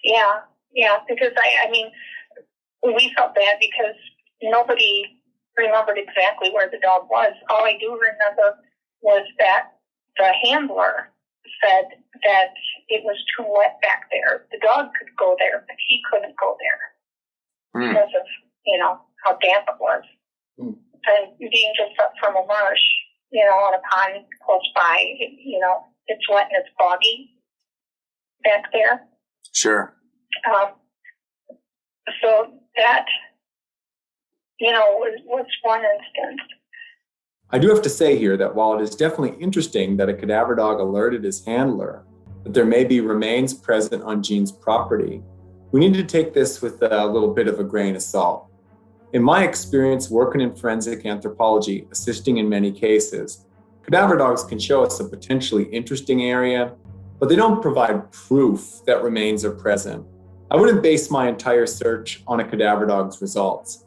Yeah, because I mean, we felt bad because nobody remembered exactly where the dog was. All I do remember was that the handler said that it was too wet back there. The dog could go there, but he couldn't go there because of, how damp it was. And being just up from a marsh, on a pond close by, it's wet and it's boggy back there. Sure. So that, was one instance. I do have to say here that while it is definitely interesting that a cadaver dog alerted his handler that there may be remains present on Jean's property, we need to take this with a little bit of a grain of salt. In my experience working in forensic anthropology, assisting in many cases, cadaver dogs can show us a potentially interesting area, but they don't provide proof that remains are present. I wouldn't base my entire search on a cadaver dog's results.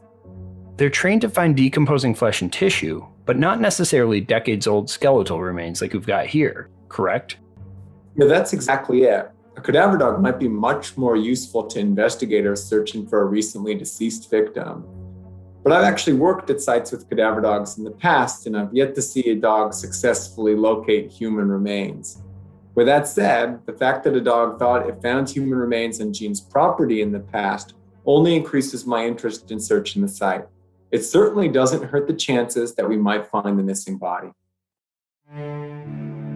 They're trained to find decomposing flesh and tissue, but not necessarily decades-old skeletal remains like we've got here, correct? Yeah, that's exactly it. A cadaver dog might be much more useful to investigators searching for a recently deceased victim. But I've actually worked at sites with cadaver dogs in the past, and I've yet to see a dog successfully locate human remains. With that said, the fact that a dog thought it found human remains on Jean's property in the past only increases my interest in searching the site. It certainly doesn't hurt the chances that we might find the missing body.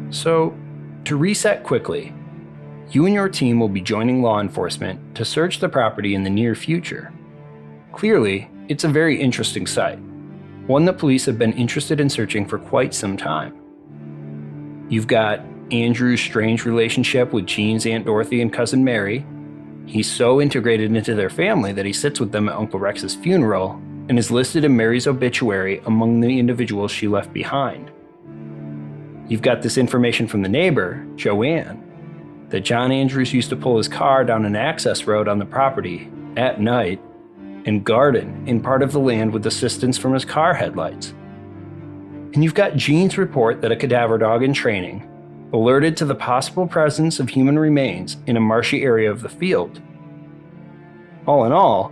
So, to reset quickly, you and your team will be joining law enforcement to search the property in the near future. Clearly, it's a very interesting site, one that police have been interested in searching for quite some time. You've got Andrew's strange relationship with Jean's Aunt Dorothy and Cousin Mary. He's so integrated into their family that he sits with them at Uncle Rex's funeral and is listed in Mary's obituary among the individuals she left behind. You've got this information from the neighbor, Joanne, that John Andrews used to pull his car down an access road on the property at night and garden in part of the land with assistance from his car headlights. And you've got Jean's report that a cadaver dog in training alerted to the possible presence of human remains in a marshy area of the field. All in all,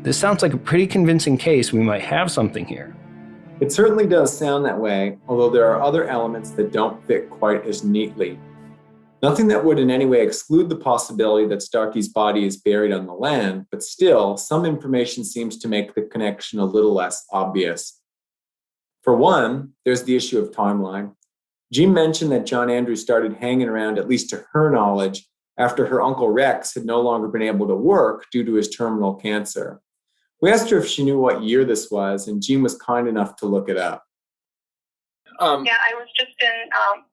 this sounds like a pretty convincing case we might have something here. It certainly does sound that way, although there are other elements that don't fit quite as neatly. Nothing that would in any way exclude the possibility that Starkey's body is buried on the land, but still, some information seems to make the connection a little less obvious. For one, there's the issue of timeline. Jean mentioned that John Andrews started hanging around, at least to her knowledge, after her Uncle Rex had no longer been able to work due to his terminal cancer. We asked her if she knew what year this was, and Jean was kind enough to look it up. I was just in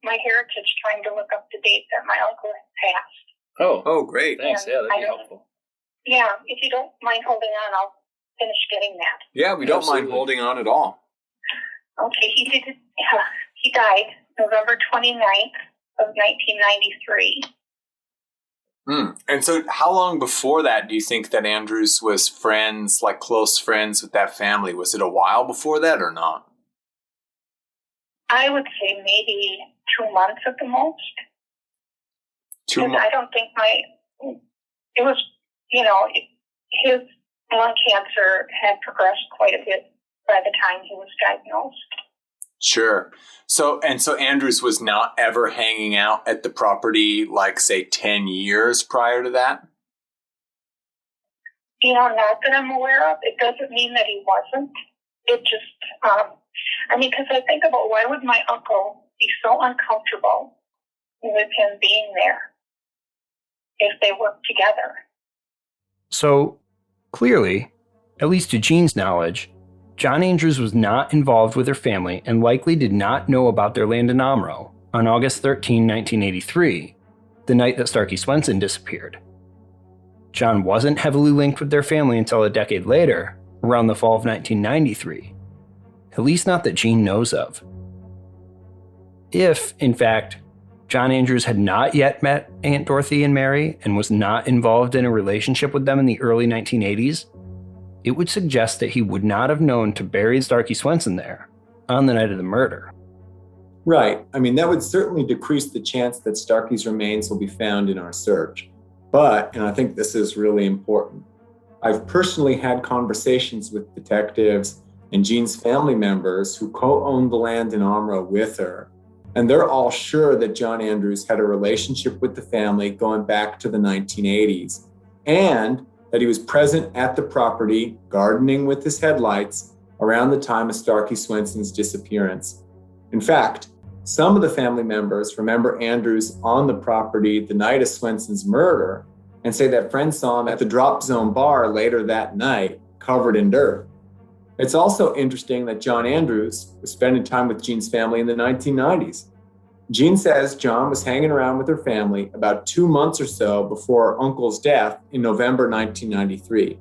my heritage trying to look up the date that my uncle had passed. Oh, great. Thanks. And yeah, that'd be helpful. Yeah, if you don't mind holding on, I'll finish getting that. Yeah, we don't mind holding on at all. Okay, he died November 29th of 1993. And so how long before that do you think that Andrews was friends, like close friends with that family? Was it a while before that or not? I would say maybe 2 months at the most. 2 months? I don't think it was, his lung cancer had progressed quite a bit by the time he was diagnosed. Sure. So Andrews was not ever hanging out at the property, like, say, 10 years prior to that? Not that I'm aware of. It doesn't mean that he wasn't. It just, because I think about why would my uncle be so uncomfortable with him being there if they worked together? So, clearly, at least to Jean's knowledge, John Andrews was not involved with her family and likely did not know about their land in Omro on August 13, 1983, the night that Starkey Swenson disappeared. John wasn't heavily linked with their family until a decade later, around the fall of 1993. At least not that Jean knows of. If, in fact, John Andrews had not yet met Aunt Dorothy and Mary and was not involved in a relationship with them in the early 1980s, it would suggest that he would not have known to bury Starkey Swenson there on the night of the murder. Right. That would certainly decrease the chance that Starkey's remains will be found in our search. But, and I think this is really important, I've personally had conversations with detectives and Jean's family members who co-owned the land in Omro with her. And they're all sure that John Andrews had a relationship with the family going back to the 1980s, and that he was present at the property, gardening with his headlights, around the time of Starkey Swenson's disappearance. In fact, some of the family members remember Andrews on the property the night of Swenson's murder and say that friends saw him at the Drop Zone bar later that night, covered in dirt. It's also interesting that John Andrews was spending time with Jean's family in the 1990s. Jean says John was hanging around with her family about 2 months or so before her uncle's death in November 1993.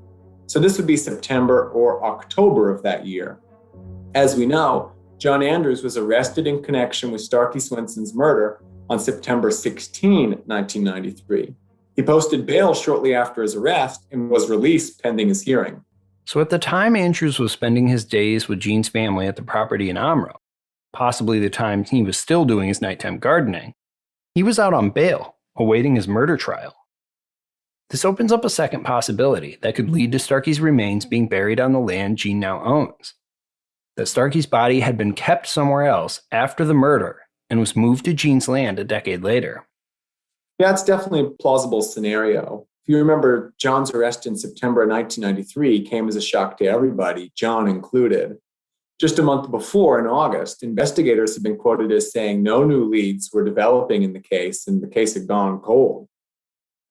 So this would be September or October of that year. As we know, John Andrews was arrested in connection with Starkey Swenson's murder on September 16, 1993. He posted bail shortly after his arrest and was released pending his hearing. So at the time Andrews was spending his days with Jean's family at the property in Omro, possibly the time he was still doing his nighttime gardening, he was out on bail, awaiting his murder trial. This opens up a second possibility that could lead to Starkey's remains being buried on the land Jean now owns. That Starkey's body had been kept somewhere else after the murder and was moved to Jean's land a decade later. Yeah, it's definitely a plausible scenario. If you remember, John's arrest in September 1993 came as a shock to everybody, John included. Just a month before, in August, investigators have been quoted as saying no new leads were developing in the case and the case had gone cold.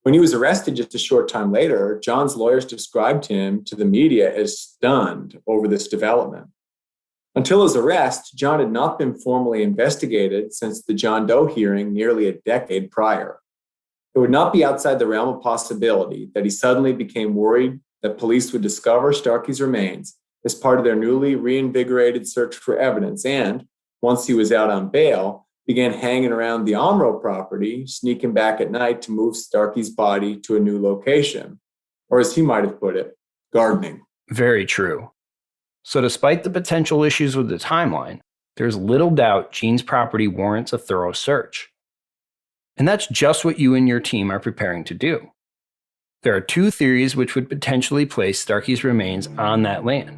When he was arrested just a short time later, John's lawyers described him to the media as stunned over this development. Until his arrest, John had not been formally investigated since the John Doe hearing nearly a decade prior. It would not be outside the realm of possibility that he suddenly became worried that police would discover Starkey's remains as part of their newly reinvigorated search for evidence and, once he was out on bail, began hanging around the Omro property, sneaking back at night to move Starkey's body to a new location. Or as he might have put it, gardening. Very true. So despite the potential issues with the timeline, there's little doubt Jean's property warrants a thorough search. And that's just what you and your team are preparing to do. There are two theories which would potentially place Starkey's remains on that land.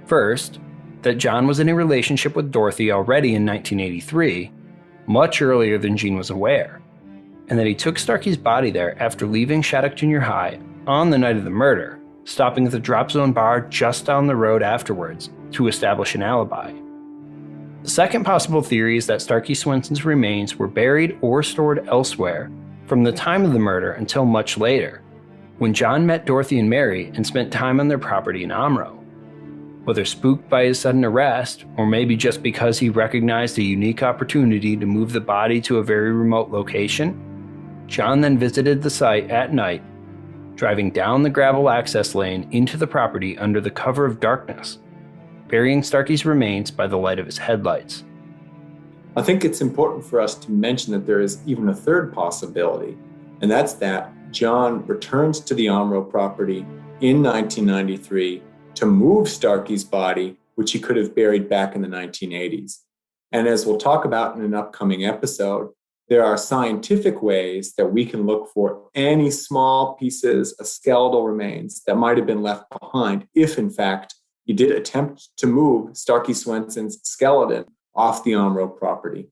First, that John was in a relationship with Dorothy already in 1983, much earlier than Jean was aware, and that he took Starkey's body there after leaving Shattuck Junior High on the night of the murder, stopping at the Drop Zone bar just down the road afterwards to establish an alibi. The second possible theory is that Starkey Swenson's remains were buried or stored elsewhere from the time of the murder until much later, when John met Dorothy and Mary and spent time on their property in Omro. Whether spooked by his sudden arrest, or maybe just because he recognized a unique opportunity to move the body to a very remote location, John then visited the site at night, driving down the gravel access lane into the property under the cover of darkness, burying Starkey's remains by the light of his headlights. I think it's important for us to mention that there is even a third possibility, and that's that John returns to the Omro property in 1993 to move Starkey's body, which he could have buried back in the 1980s. And as we'll talk about in an upcoming episode, there are scientific ways that we can look for any small pieces of skeletal remains that might have been left behind if, in fact, he did attempt to move Starkey Swenson's skeleton off the Omro property.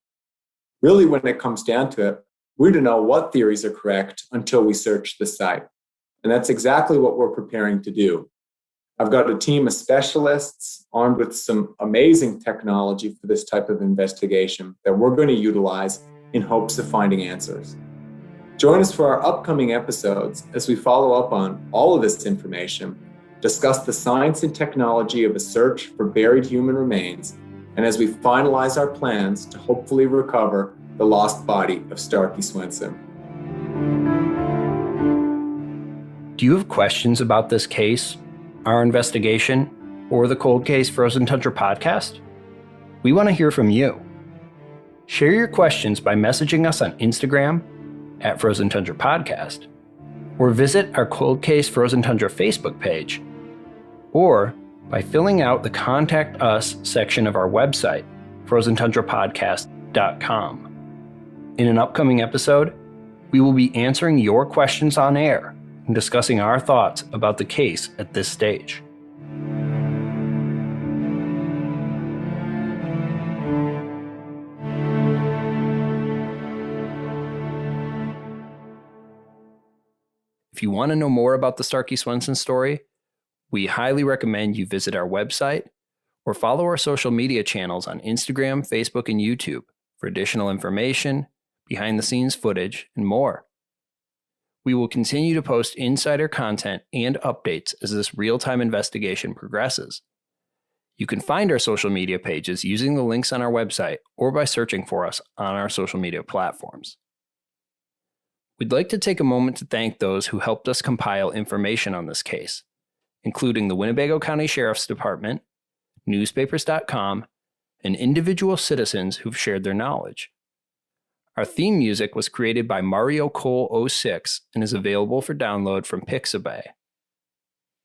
Really, when it comes down to it, we don't know what theories are correct until we search the site. And that's exactly what we're preparing to do. I've got a team of specialists armed with some amazing technology for this type of investigation that we're going to utilize in hopes of finding answers. Join us for our upcoming episodes as we follow up on all of this information, discuss the science and technology of a search for buried human remains, and as we finalize our plans to hopefully recover the lost body of Starkey Swenson. Do you have questions about this case, our investigation, or the Cold Case Frozen Tundra podcast? We want to hear from you. Share your questions by messaging us on Instagram at Frozen Tundra Podcast, or visit our Cold Case Frozen Tundra Facebook page, or by filling out the Contact Us section of our website, frozentundrapodcast.com. In an upcoming episode, We will be answering your questions on air and discussing our thoughts about the case at this stage. If you want to know more about the Starkey Swenson story, we highly recommend you visit our website or follow our social media channels on Instagram, Facebook, and YouTube for additional information, behind-the-scenes footage, and more. We will continue to post insider content and updates as this real-time investigation progresses. You can find our social media pages using the links on our website or by searching for us on our social media platforms. We'd like to take a moment to thank those who helped us compile information on this case, including the Winnebago County Sheriff's Department, newspapers.com, and individual citizens who've shared their knowledge. Our theme music was created by Mario Cole 06 and is available for download from Pixabay.